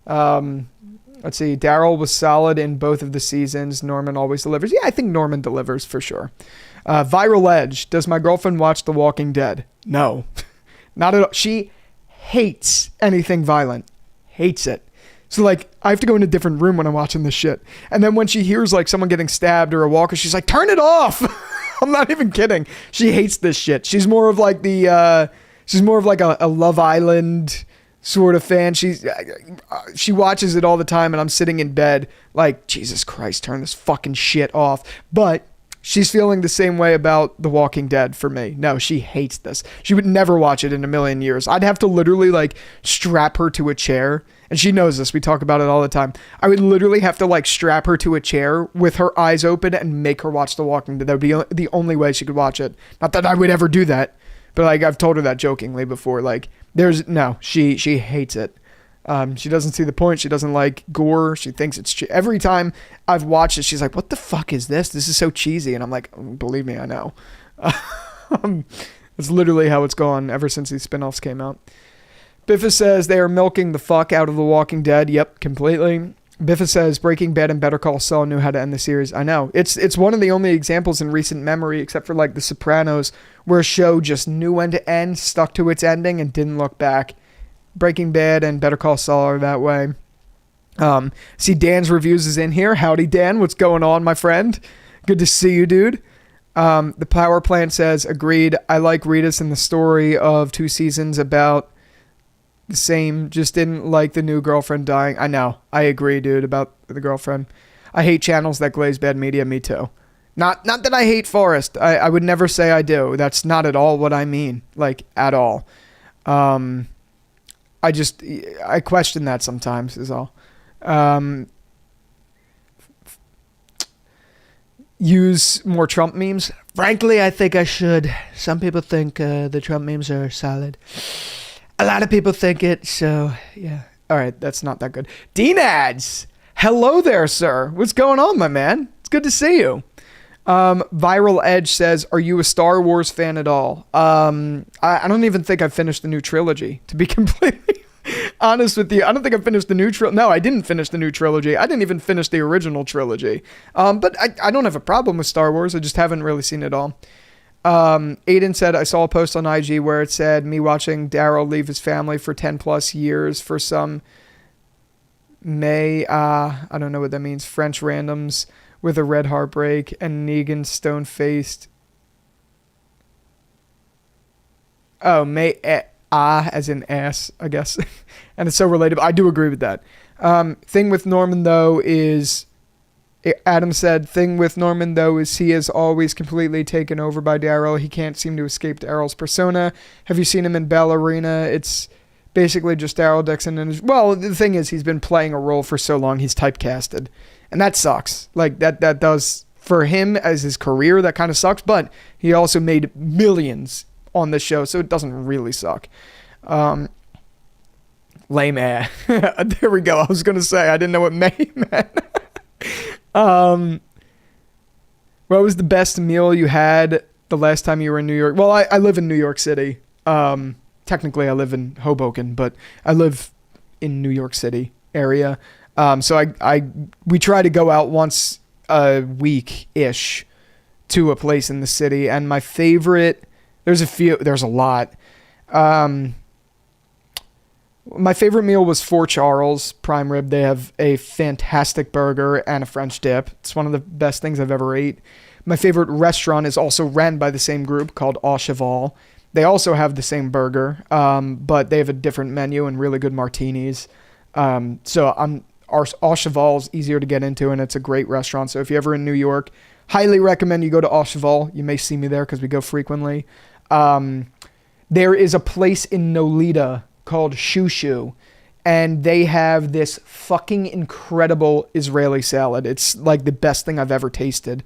Let's see. Daryl was solid in both of the seasons. Norman always delivers. Yeah, I think Norman delivers for sure. Viral Edge. Does my girlfriend watch The Walking Dead? No. Not at all. She hates anything violent. Hates it. So, like, I have to go in a different room when I'm watching this shit. And then when she hears, like, someone getting stabbed or a walker, she's like, turn it off. I'm not even kidding. She hates this shit. She's more of like a Love Island sort of fan. She watches it all the time, and I'm sitting in bed like, Jesus Christ, turn this fucking shit off. But she's feeling the same way about The Walking Dead for me. No, she hates this. She would never watch it in a million years. I'd have to literally like strap her to a chair, and she knows this. We talk about it all the time. I would literally have to like strap her to a chair with her eyes open and make her watch The Walking Dead. That would be the only way she could watch it. Not that I would ever do that, but like I've told her that jokingly before. Like she hates it. She doesn't see the point. She doesn't like gore. She thinks it's every time I've watched it, she's like, what the fuck is this? This is so cheesy. And I'm like, believe me, I know. It's literally how it's gone ever since these spinoffs came out. Biffa says they are milking the fuck out of The Walking Dead. Yep, completely. Biffa says Breaking Bad and Better Call Saul knew how to end the series. I know. It's one of the only examples in recent memory, except for like The Sopranos, where a show just knew when to end, stuck to its ending, and didn't look back. Breaking Bad and Better Call Saul are that way. See, Dan's reviews is in here. Howdy, Dan. What's going on, my friend? Good to see you, dude. The power plant says, agreed. I like Rita's in the story of 2 seasons about the same. Just didn't like the new girlfriend dying. I know. I agree, dude, about the girlfriend. I hate channels that glaze bad media. Me too. Not that I hate Forrest. I would never say I do. That's not at all what I mean. Like, at all. I question that sometimes is all. Use more Trump memes. Frankly, I think I should. Some people think the Trump memes are solid. A lot of people think it, so yeah. All right, that's not that good. Dean-Ads! Hello there, sir. What's going on, my man? It's good to see you. Viral Edge says, are you a Star Wars fan at all? I don't even think I've finished the new trilogy, to be completely honest with you. I don't think I finished the new trilogy. No, I didn't finish the new trilogy. I didn't even finish the original trilogy. But I don't have a problem with Star Wars. I just haven't really seen it all. Aiden said, I saw a post on IG where it said, me watching Daryl leave his family for 10 plus years for some I don't know what that means, French randoms with a red heartbreak and Negan stone-faced. Oh, as in ass, I guess. And it's so relatable. I do agree with that. Thing with Norman, though, is... Adam said, thing with Norman, though, is he is always completely taken over by Daryl. He can't seem to escape Daryl's persona. Have you seen him in Ballerina? It's basically just Daryl Dixon. And well, the thing is, he's been playing a role for so long, he's typecasted. And that sucks. Like, that does, for him as his career, that kind of sucks. But he also made millions on the show, so it doesn't really suck. Lame ass. There we go. I was going to say, I didn't know what May meant. What was the best meal you had the last time you were in New York? Well, I live in New York City. Technically, I live in Hoboken, but I live in New York City area. So we try to go out once a week-ish to a place in the city. And my favorite, there's a lot. My favorite meal was Fort Charles Prime Rib. They have a fantastic burger and a French dip. It's one of the best things I've ever ate. My favorite restaurant is also ran by the same group called Au Cheval. They also have the same burger, but they have a different menu and really good martinis. Au Cheval is easier to get into, and it's a great restaurant. So if you're ever in New York, highly recommend you go to Au Cheval. You may see me there because we go frequently. There is a place in Nolita called Shushu, and they have this fucking incredible Israeli salad. It's like the best thing I've ever tasted.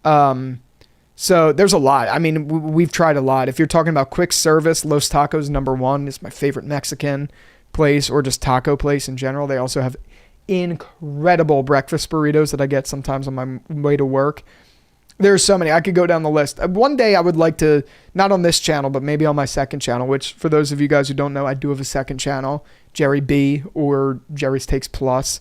So there's a lot. I mean, we've tried a lot. If you're talking about quick service, Los Tacos #1 is my favorite Mexican place, or just taco place in general. They also have incredible breakfast burritos that I get sometimes on my way to work. There's so many. I could go down the list. One day I would like to, not on this channel, but maybe on my second channel, which for those of you guys who don't know, I do have a second channel, Jerry B or Jerry's Takes Plus.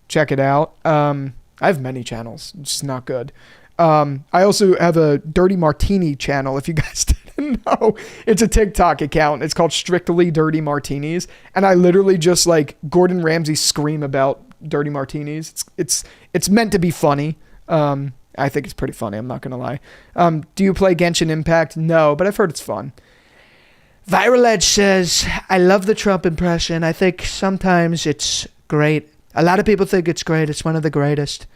Check it out. I have many channels. It's just not good. I also have a Dirty Martini channel, if you guys didn't know. It's a TikTok account. It's called Strictly Dirty Martinis. And I literally just like Gordon Ramsay scream about dirty martinis. It's meant to be funny. I think it's pretty funny, I'm not going to lie. Do you play Genshin Impact? No, but I've heard it's fun. Viral Edge says, I love the Trump impression. I think sometimes it's great. A lot of people think it's great. It's one of the greatest.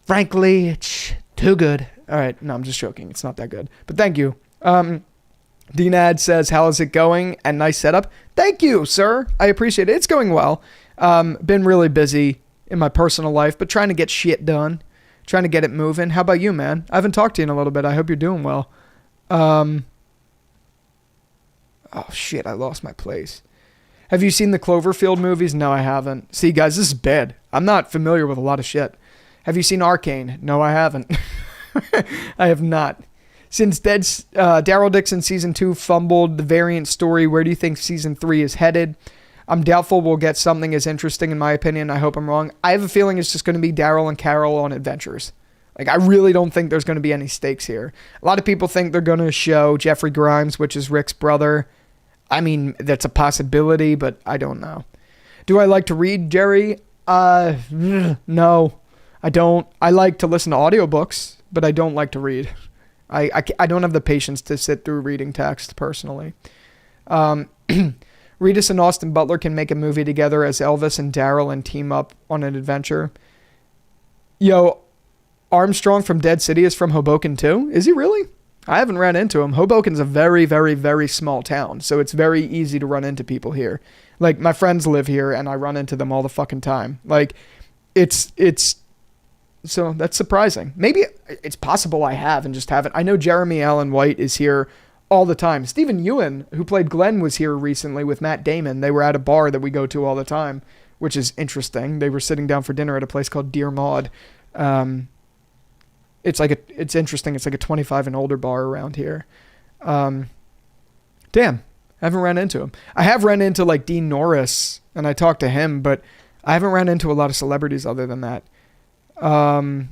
Frankly, it's too good. All right, no, I'm just joking. It's not that good. But thank you. Dean-Ad says, how is it going? And nice setup. Thank you, sir. I appreciate it. It's going well. Been really busy in my personal life, but trying to get shit done. Trying to get it moving. How about you, man? I haven't talked to you in a little bit. I hope you're doing well. Oh, shit. I lost my place. Have you seen the Cloverfield movies? No, I haven't. See, guys, this is bad. I'm not familiar with a lot of shit. Have you seen Arcane? No, I haven't. I have not. Since Daryl Dixon Season 2 fumbled the variant story, where do you think Season 3 is headed? I'm doubtful we'll get something as interesting, in my opinion. I hope I'm wrong. I have a feeling it's just going to be Daryl and Carol on adventures. Like, I really don't think there's going to be any stakes here. A lot of people think they're going to show Jeffrey Grimes, which is Rick's brother. I mean, that's a possibility, but I don't know. Do I like to read, Jerry? No, I don't. I like to listen to audiobooks, but I don't like to read. I don't have the patience to sit through reading text, personally. Regis and Austin Butler can make a movie together as Elvis and Daryl and team up on an adventure. Yo, Armstrong from Dead City is from Hoboken too. Is he really? I haven't ran into him. Hoboken's a very, very, very small town, so it's very easy to run into people here. Like, my friends live here, and I run into them all the fucking time. Like, it's so that's surprising. Maybe it's possible I have and just haven't. I know Jeremy Allen White is here all the time. Stephen Ewan, who played Glenn, was here recently with Matt Damon. They were at a bar that we go to all the time, which is interesting. They were sitting down for dinner at a place called Dear Maud. It's interesting. It's like a 25 and older bar around here. Damn, I haven't ran into him. I have run into like Dean Norris, and I talked to him, but I haven't ran into a lot of celebrities other than that. Oh,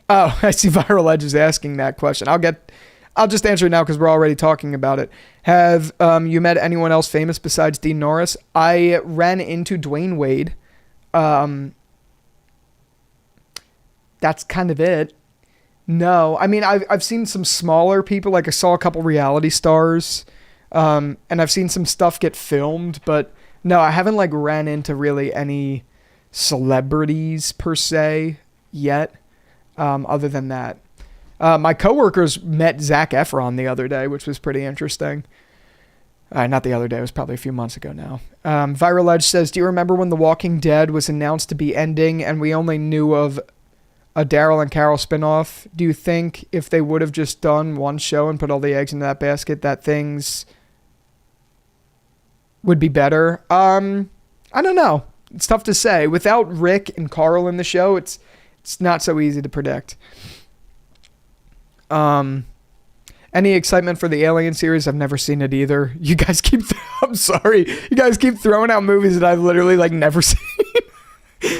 I see Viral Edge is asking that question. I'll just answer it now because we're already talking about it. Have you met anyone else famous besides Dean Norris? I ran into Dwayne Wade. That's kind of it. No, I mean, I've seen some smaller people. Like, I saw a couple reality stars, and I've seen some stuff get filmed, but no, I haven't like ran into really any celebrities per se yet. Other than that, my coworkers met Zac Efron the other day, which was pretty interesting. Not the other day, it was probably a few months ago now. Viral Edge says, do you remember when The Walking Dead was announced to be ending and we only knew of a Daryl and Carol spinoff? Do you think if they would have just done one show and put all the eggs in that basket, that things would be better? I don't know. It's tough to say. Without Rick and Carl in the show, it's not so easy to predict. Any excitement for the Alien series? I've never seen it either. You guys keep I'm sorry. You guys keep throwing out movies that I've literally like never seen.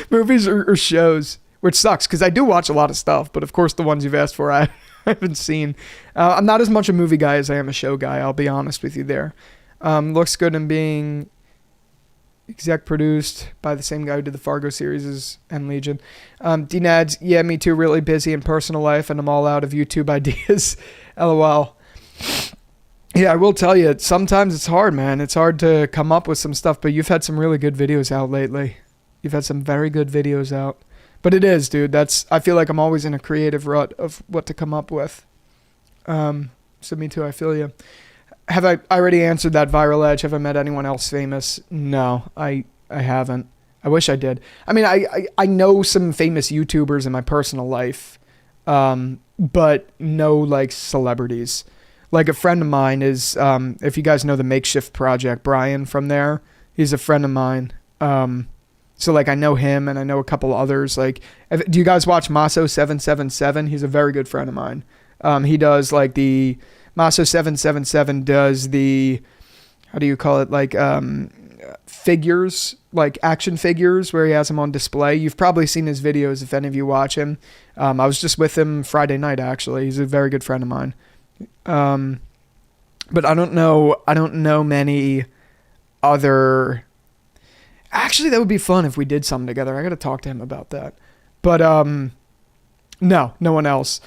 Movies or shows. Which sucks, because I do watch a lot of stuff, but of course the ones you've asked for I haven't seen. I'm not as much a movie guy as I am a show guy, I'll be honest with you there. Looks good in being exec produced by the same guy who did the Fargo series and Legion. D-Nads, yeah, me too, really busy in personal life, and I'm all out of YouTube ideas. LOL. Yeah, I will tell you, sometimes it's hard, man. It's hard to come up with some stuff, but you've had some really good videos out lately. You've had some very good videos out. But it is, dude. I feel like I'm always in a creative rut of what to come up with. So me too, I feel you. Have I already answered that Viral Edge? Have I met anyone else famous? No, I haven't. I wish I did. I mean, I know some famous YouTubers in my personal life, but no like celebrities. Like a friend of mine is, if you guys know the Makeshift Project, Brian from there, he's a friend of mine. So, like, I know him and I know a couple others. Like, do you guys watch Maso777? He's a very good friend of mine. He does, like, the... Maso777 does the... How do you call it? Like, figures, like action figures, where he has them on display. You've probably seen his videos if any of you watch him. I was just with him Friday night, actually. He's a very good friend of mine. But I don't know many other... Actually, that would be fun if we did something together. I got to talk to him about that. But, no one else.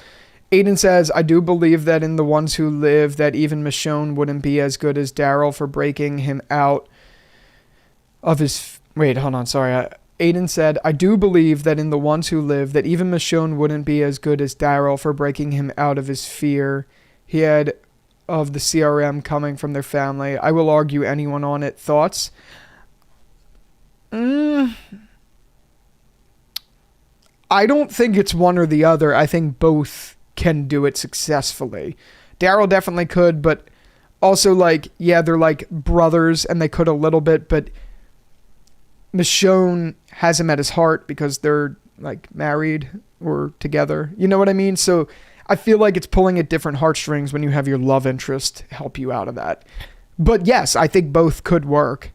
Aiden says, I do believe that in The Ones Who Live, that even Michonne wouldn't be as good as Daryl for breaking him out of his... Wait, hold on, sorry. Aiden said, I do believe that in The Ones Who Live, that even Michonne wouldn't be as good as Daryl for breaking him out of his fear he had of the CRM coming from their family. I will argue anyone on it. Thoughts? I don't think it's one or the other. I think both can do it successfully. Daryl definitely could, but also, like, yeah, they're like brothers and they could a little bit, but Michonne has him at his heart because they're like married or together. You know what I mean? So I feel like it's pulling at different heartstrings when you have your love interest help you out of that. But yes, I think both could work.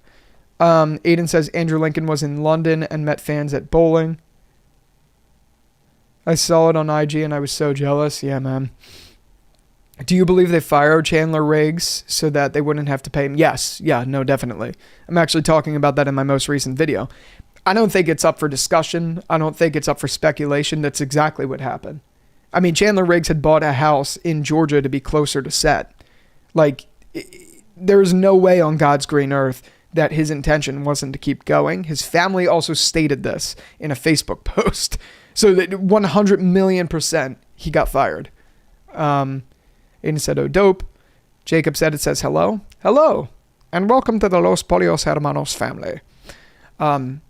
Aiden says Andrew Lincoln was in London and met fans at bowling. I saw it on IG and I was so jealous. Yeah, man. Do you believe they fired Chandler Riggs so that they wouldn't have to pay him? Yes. Yeah, no, definitely. I'm actually talking about that in my most recent video. I don't think it's up for discussion. I don't think it's up for speculation. That's exactly what happened. I mean, Chandler Riggs had bought a house in Georgia to be closer to set. Like, there's no way on God's green earth that his intention wasn't to keep going. His family also stated this in a Facebook post. So that 100 million% he got fired. Aiden said, oh, dope. Jacob said, it says, hello. Hello. And welcome to the Los Polios Hermanos family. I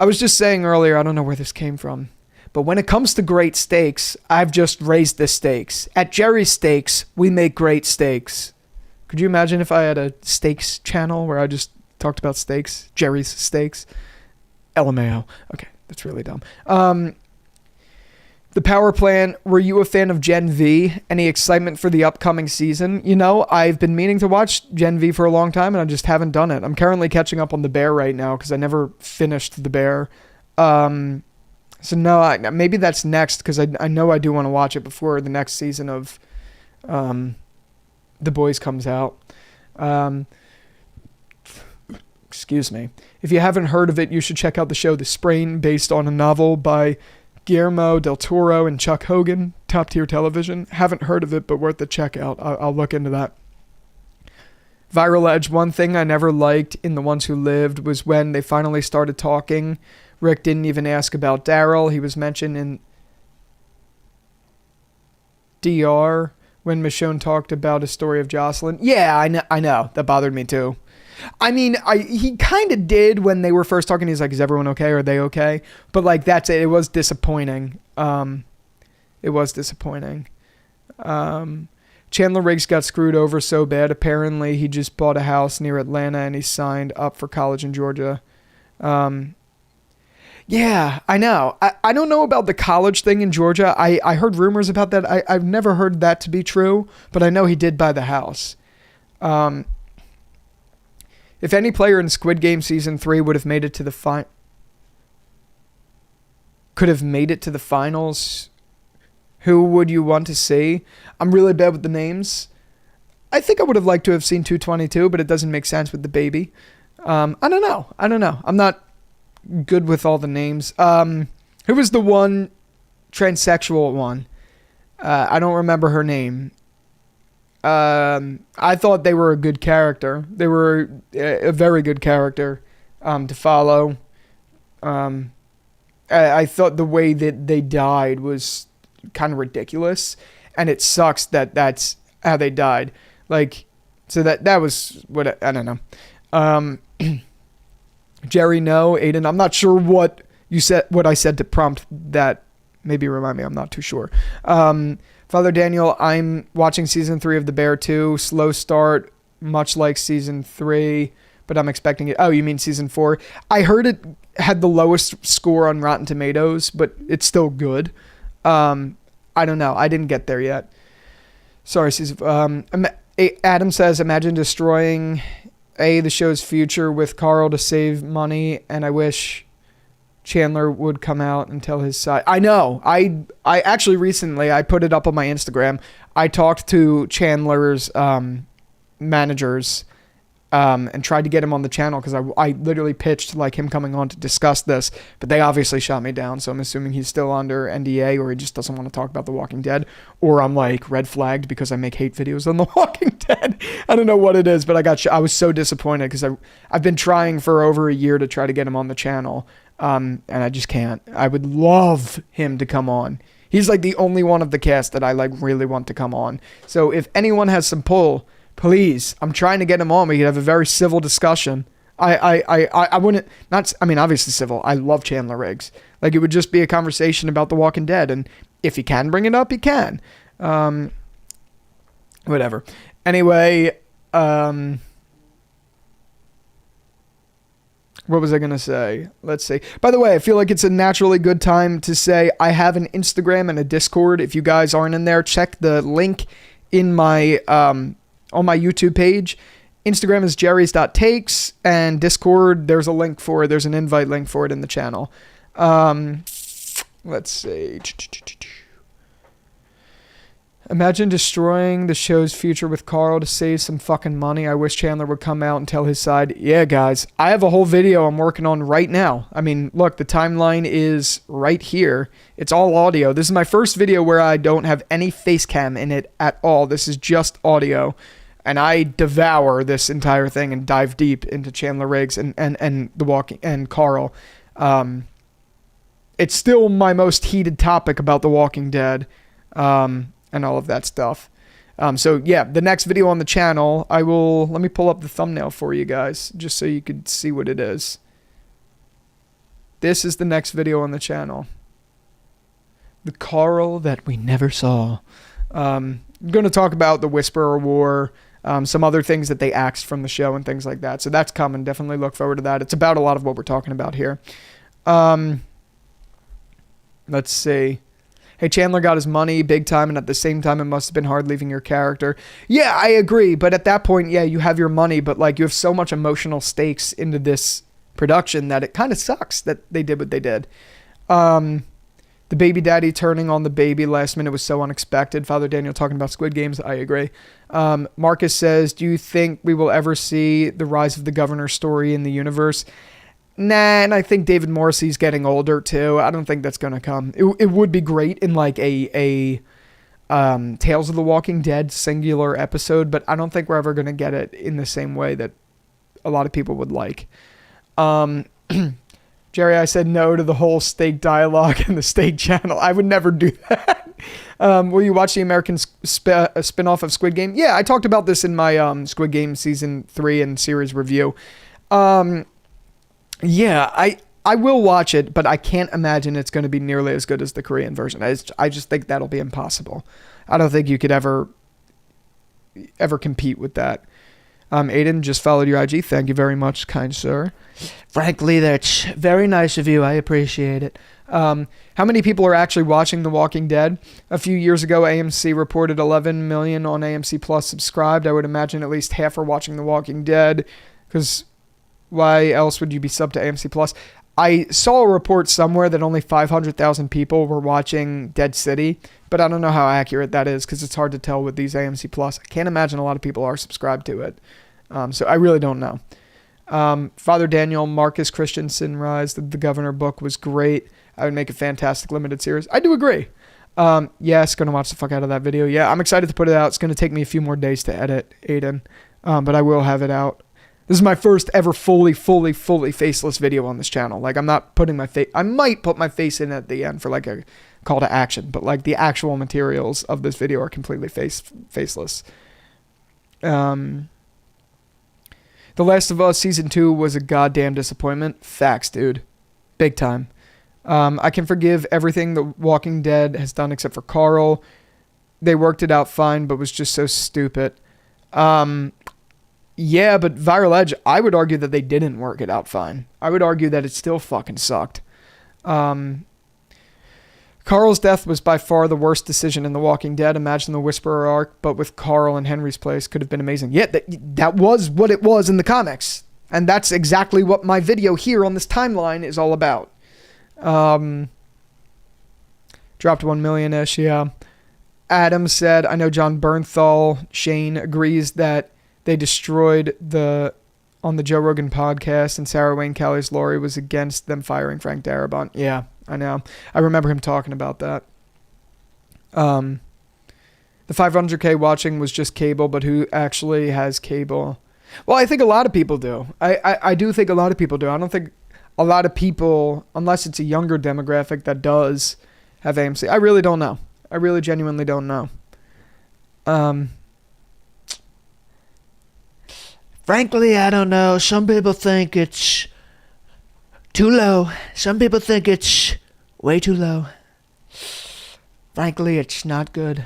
was just saying earlier, I don't know where this came from, but when it comes to great steaks, I've just raised the stakes. At Jerry's Steaks, we make great steaks. Could you imagine if I had a steaks channel where I just talked about steaks? Jerry's Steaks. LMAO. Okay, that's really dumb. The power plant, were you a fan of Gen V? Any excitement for the upcoming season? You know, I've been meaning to watch Gen V for a long time, and I just haven't done it. I'm currently catching up on The Bear right now, because I never finished The Bear. So no, maybe that's next, because I know I do want to watch it before the next season of The Boys comes out. Excuse me. If you haven't heard of it, you should check out the show The Sprain, based on a novel by Guillermo del Toro and Chuck Hogan, top tier television. Haven't heard of it, but worth the check out. I'll look into that. Viral Edge, one thing I never liked in The Ones Who Lived was when they finally started talking. Rick didn't even ask about Daryl. He was mentioned in DR when Michonne talked about a story of Jocelyn. Yeah, I know. That bothered me too. I mean, he kind of did when they were first talking. He's like, is everyone okay? Are they okay? But like, that's it. It was disappointing. It was disappointing. Chandler Riggs got screwed over so bad. Apparently, he just bought a house near Atlanta and he signed up for college in Georgia. Yeah, I know. I don't know about the college thing in Georgia. I heard rumors about that. I've never heard that to be true, but I know he did buy the house. If any player in Squid Game Season 3 would have made it to the could have made it to the finals, who would you want to see? I'm really bad with the names. I think I would have liked to have seen 222, but it doesn't make sense with the baby. I don't know. I'm not good with all the names. Who was the one transsexual one? I don't remember her name. I thought they were a good character. They were a very good character to follow. I thought the way that they died was kind of ridiculous, and it sucks that that's how they died. Like, so that was what I don't know. Jerry, no. Aiden, I'm not sure what you said. What I said to prompt that. Maybe remind me. I'm not too sure. Father Daniel, I'm watching season 3 of The Bear 2. Slow start, much like season 3, but I'm expecting it. Oh, you mean season 4? I heard it had the lowest score on Rotten Tomatoes, but it's still good. I don't know. I didn't get there yet. Sorry, season. Adam says, imagine destroying the show's future with Carl to save money, and I wish Chandler would come out and tell his side. I know. I actually recently, I put it up on my Instagram. I talked to Chandler's managers and tried to get him on the channel because I literally pitched like him coming on to discuss this, but they obviously shot me down. So I'm assuming he's still under NDA or he just doesn't want to talk about The Walking Dead, or I'm like red flagged because I make hate videos on The Walking Dead. I don't know what it is, but I was so disappointed because I've been trying for over a year to try to get him on the channel. And I just can't. I would love him to come on. He's like the only one of the cast that I like really want to come on. So if anyone has some pull, please, I'm trying to get him on. We could have a very civil discussion. I wouldn't, not, I mean, obviously civil. I love Chandler Riggs. Like, it would just be a conversation about The Walking Dead. And if he can bring it up, he can. Whatever. Anyway, what was I going to say? Let's see. By the way, I feel like it's a naturally good time to say I have an Instagram and a Discord. If you guys aren't in there, check the link in my on my YouTube page. Instagram is jerrys.takes, and Discord, there's an invite link for it in the channel. Let's see. Imagine destroying the show's future with Carl to save some fucking money. I wish Chandler would come out and tell his side. Yeah, guys, I have a whole video I'm working on right now. I mean, look, the timeline is right here. It's all audio. This is my first video where I don't have any face cam in it at all. This is just audio. And I devour this entire thing and dive deep into Chandler Riggs and the Walking and Carl. it's still my most heated topic about The Walking Dead, and all of that stuff. So yeah, the next video on the channel, let me pull up the thumbnail for you guys, just so you could see what it is. This is the next video on the channel. The Carl that we never saw. I'm going to talk about the Whisperer War, some other things that they axed from the show and things like that. So that's coming. Definitely look forward to that. It's about a lot of what we're talking about here. Let's see. Hey, Chandler got his money big time, and at the same time, it must have been hard leaving your character. Yeah, I agree. But at that point, yeah, you have your money, but like you have so much emotional stakes into this production that it kind of sucks that they did what they did. The baby daddy turning on the baby last minute was so unexpected. Father Daniel talking about Squid Games. I agree. Marcus says, do you think we will ever see the rise of the governor story in the universe? Nah, and I think David Morrissey's getting older too. I don't think that's going to come. It would be great in like a Tales of the Walking Dead singular episode, but I don't think we're ever going to get it in the same way that a lot of people would like. Jerry, I said no to the whole steak dialogue in the steak channel. I would never do that. Will you watch the American spinoff of Squid Game? Yeah, I talked about this in my Squid Game Season 3 and series review. Yeah, I will watch it, but I can't imagine it's going to be nearly as good as the Korean version. I just think that'll be impossible. I don't think you could ever compete with that. Aiden, just followed your IG. Thank you very much, kind sir. Frankly, that's very nice of you. I appreciate it. How many people are actually watching The Walking Dead? A few years ago, AMC reported 11 million on AMC Plus subscribed. I would imagine at least half are watching The Walking Dead, because why else would you be subbed to AMC Plus? I saw a report somewhere that only 500,000 people were watching Dead City, but I don't know how accurate that is because it's hard to tell with these AMC Plus. I can't imagine a lot of people are subscribed to it. So I really don't know. Father Daniel, Marcus Christensen Rise, the Governor book was great. I would make a fantastic limited series. I do agree. Yes, going to watch the fuck out of that video. Yeah, I'm excited to put it out. It's going to take me a few more days to edit, Aiden, but I will have it out. This is my first ever fully faceless video on this channel. Like, I'm not putting my face... I might put my face in at the end for, like, a call to action. But, like, the actual materials of this video are completely faceless. The Last of Us Season 2 was a goddamn disappointment. Facts, dude. Big time. I can forgive everything The Walking Dead has done except for Carl. They worked it out fine, but was just so stupid. Yeah, but Viral Edge, I would argue that they didn't work it out fine. I would argue that it still fucking sucked. Carl's death was by far the worst decision in The Walking Dead. Imagine the Whisperer arc, but with Carl in Henry's place, could have been amazing. Yeah, that was what it was in the comics. And that's exactly what my video here on this timeline is all about. Dropped 1 million-ish, yeah. Adam said, I know John Bernthal, Shane, agrees that they destroyed on the Joe Rogan podcast, and Sarah Wayne Callies Laurie was against them firing Frank Darabont. Yeah, I know. I remember him talking about that. The 500K watching was just cable, but who actually has cable? Well, I think a lot of people do. I do think a lot of people do. I don't think a lot of people, unless it's a younger demographic that does have AMC. I really don't know. I really genuinely don't know. Frankly, I don't know. Some people think it's too low. Some people think it's way too low. Frankly, it's not good.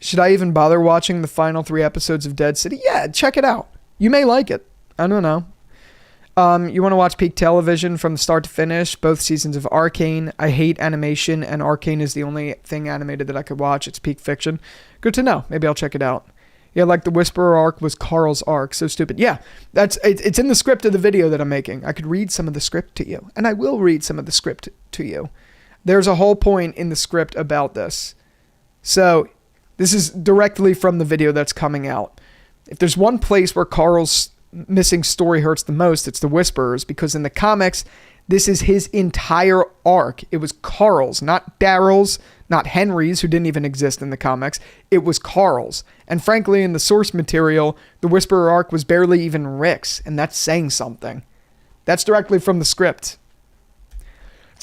Should I even bother watching the final 3 episodes of Dead City? Yeah, check it out. You may like it. I don't know. You want to watch peak television from the start to finish? Both seasons of Arcane. I hate animation, and Arcane is the only thing animated that I could watch. It's peak fiction. Good to know. Maybe I'll check it out. Yeah, like the Whisperer arc was Carl's arc. So stupid. Yeah, it's in the script of the video that I'm making. I could read some of the script to you, and I will read some of the script to you. There's a whole point in the script about this. So this is directly from the video that's coming out. If there's one place where Carl's missing story hurts the most, it's the Whisperers, because in the comics, this is his entire arc. It was Carl's, not Daryl's, not Henry's, who didn't even exist in the comics. It was Carl's. And frankly, in the source material, the Whisperer arc was barely even Rick's, and that's saying something. That's directly from the script.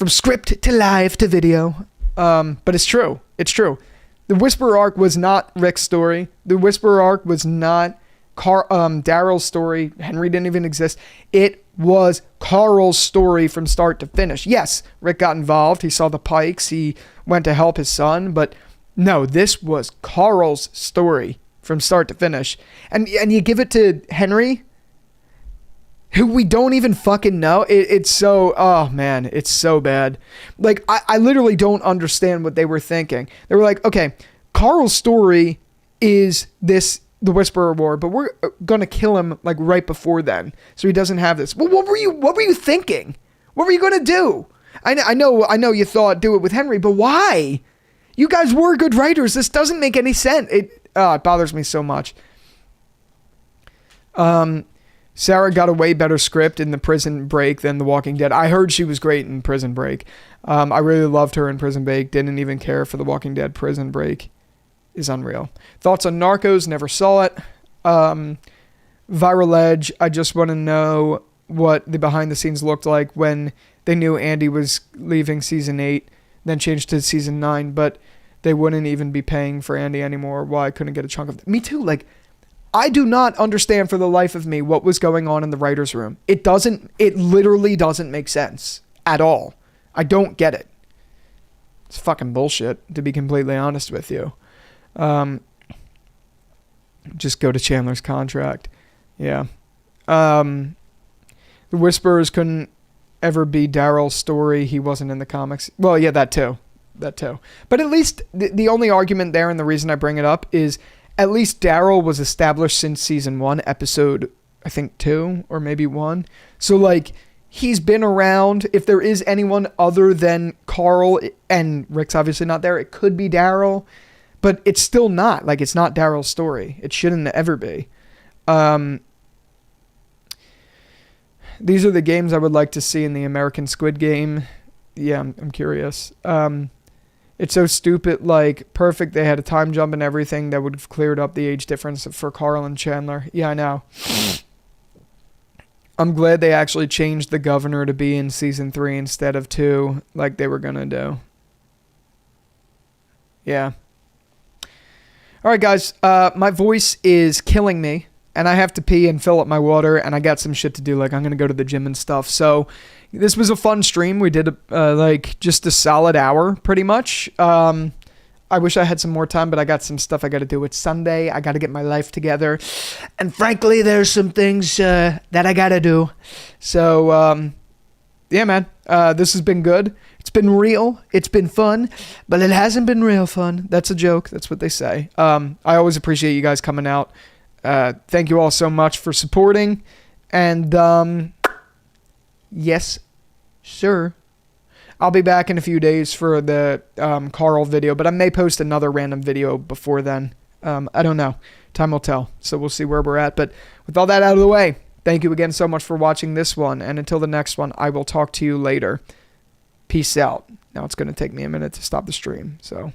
From script to live to video. But it's true. It's true. The Whisperer arc was not Rick's story. The Whisperer arc was not Daryl's story. Henry didn't even exist. It was Carl's story from start to finish. Yes, Rick got involved. He saw the Pikes. He went to help his son. But no, this was Carl's story from start to finish. And you give it to Henry, who we don't even fucking know. It's so, oh man, it's so bad. Like, I literally don't understand what they were thinking. They were like, okay, Carl's story is the Whisperer War, but we're gonna kill him like right before then, so he doesn't have this. Well, what were you thinking? What were you gonna do? I know you thought do it with Henry, but why? You guys were good writers. This doesn't make any sense. It bothers me so much. Sarah got a way better script in the Prison Break than The Walking Dead. I heard she was great in Prison Break. I really loved her in Prison Break. Didn't even care for The Walking Dead. Prison Break is unreal. Thoughts on Narcos? Never saw it. Viral Edge. I just want to know what the behind the scenes looked like when they knew Andy was leaving season 8, then changed to season 9, but they wouldn't even be paying for Andy anymore. Why I couldn't get a chunk of it. Me too. Like, I do not understand for the life of me what was going on in the writer's room. It literally doesn't make sense at all. I don't get it. It's fucking bullshit, to be completely honest with you. Just go to Chandler's contract. Yeah. The Whisperers couldn't ever be Daryl's story. He wasn't in the comics. Well, yeah, that too. But at least the only argument there, and the reason I bring it up, is at least Daryl was established since season 1, episode, I think 2 or maybe 1. So like, he's been around. If there is anyone other than Carl, and Rick's obviously not there, it could be Daryl, but it's still not. Like, it's not Daryl's story. It shouldn't ever be. These are the games I would like to see in the American Squid Game. Yeah, I'm curious. It's so stupid, like, perfect. They had a time jump and everything that would have cleared up the age difference for Carl and Chandler. Yeah, I know. I'm glad they actually changed the governor to be in season 3 instead of 2, like they were going to do. Yeah. All right, guys. My voice is killing me, and I have to pee and fill up my water, and I got some shit to do. Like, I'm going to go to the gym and stuff. So this was a fun stream. We did like just a solid hour pretty much. I wish I had some more time, but I got some stuff I got to do. It's Sunday. I got to get my life together. And frankly, there's some things that I got to do. So, yeah, man, this has been good. It's been real. It's been fun, but it hasn't been real fun. That's a joke. That's what they say. I always appreciate you guys coming out. Thank you all so much for supporting. And, yes, sir. I'll be back in a few days for the Carl video, but I may post another random video before then. I don't know. Time will tell. So we'll see where we're at. But with all that out of the way, thank you again so much for watching this one. And until the next one, I will talk to you later. Peace out. Now it's going to take me a minute to stop the stream. So.